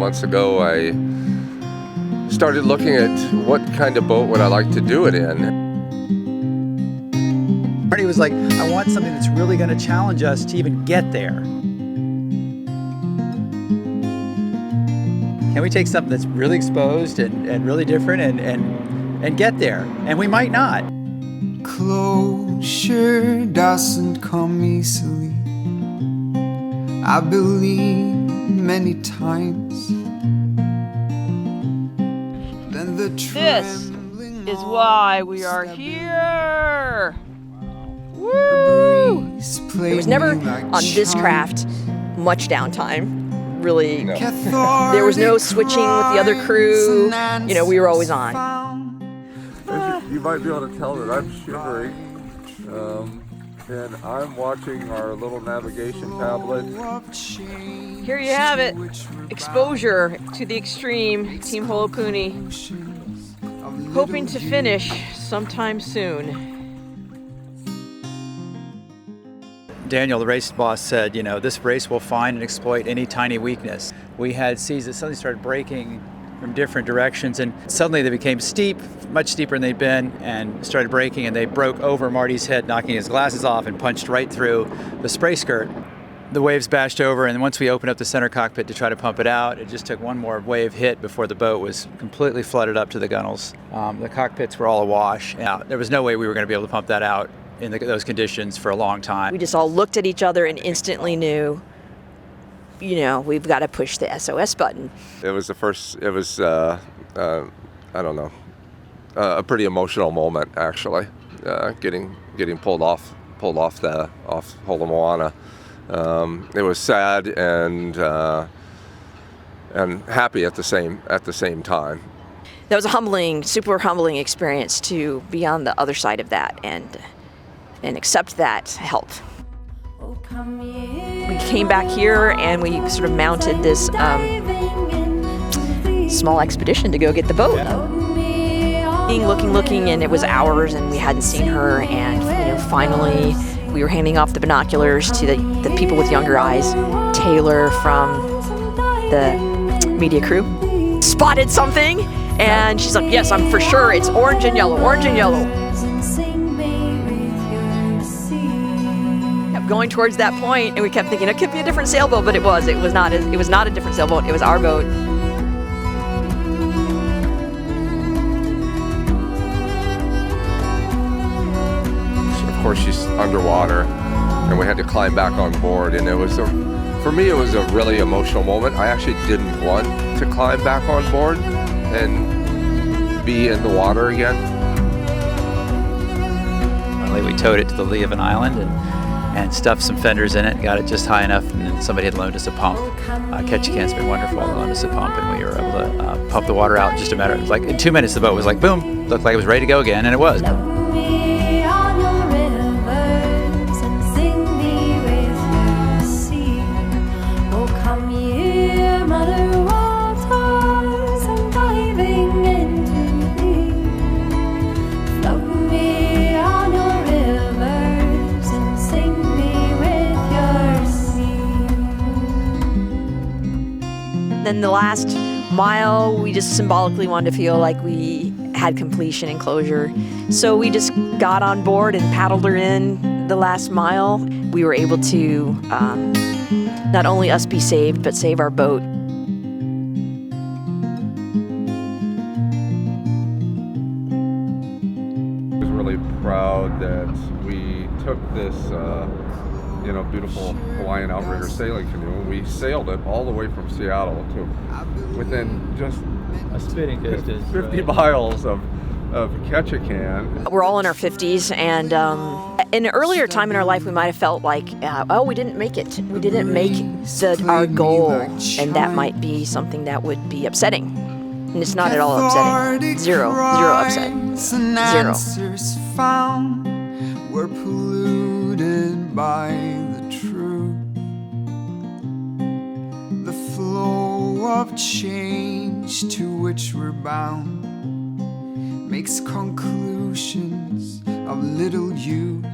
months ago, I started looking at what kind of boat would I like to do it in. Marty was like, I want something that's really going to challenge us to even get there. Can we take something that's really exposed and really different and get there? And we might not. Closure doesn't come easily. I believe many times. Then the This is why we are here. Woo! There was never on this craft much downtime. Really, No. there was no switching with the other crew. You know, we were always on. You might be able to tell that I'm shivering, and I'm watching our little navigation tablet. Here you have it. Exposure to the extreme, Team Holopuni. Hoping to finish sometime soon. Daniel, the race boss, said, you know, this race will find and exploit any tiny weakness. We had seas that suddenly started breaking from different directions, and suddenly they became steep, much steeper than they'd been, and started breaking, and they broke over Marty's head, knocking his glasses off and punched right through the spray skirt. The waves bashed over, and once we opened up the center cockpit to try to pump it out, it just took one more wave hit before the boat was completely flooded up to the gunnels. The cockpits were all awash. There was no way we were going to be able to pump that out in those conditions for a long time. We just all looked at each other and instantly knew, you know, we've got to push the SOS button. It was the first, it was, I don't know, a pretty emotional moment, actually, getting pulled off Holomoana. It was sad and happy at the same time. That was a humbling, super humbling experience to be on the other side of that and accept that help. We came back here and we sort of mounted this small expedition to go get the boat. Looking, and it was hours and we hadn't seen her, and you know, finally we were handing off the binoculars to the people with younger eyes. Taylor from the media crew spotted something, and she's like, yes, I'm for sure, it's orange and yellow, orange and yellow. Kept going towards that point, and we kept thinking it could be a different sailboat, but it was not a different sailboat, it was our boat. Of course, she's underwater, and we had to climb back on board, and for me, it was a really emotional moment. I actually didn't want to climb back on board and be in the water again. Finally, we towed it to the lee of an island and stuffed some fenders in it, got it just high enough, and then somebody had loaned us a pump. Ketchikan's been wonderful. They loaned us a pump, and we were able to pump the water out in just a matter of, like, in 2 minutes, the boat was like, boom, looked like it was ready to go again, and it was. Then the last mile, we just symbolically wanted to feel like we had completion and closure. So we just got on board and paddled her in the last mile. We were able to not only us be saved, but save our boat. I was really proud that we took this beautiful Hawaiian outrigger sailing canoe. We sailed it all the way from Seattle to within just A spitting distance. 50 miles of Ketchikan. We're all in our 50s, and in an earlier time in our life, we might have felt like, oh, we didn't make it. We didn't make our goal, and that might be something that would be upsetting. And it's not at all upsetting. Zero upset. Zero. We're polluted by the truth. The flow of change to which we're bound makes conclusions of little use.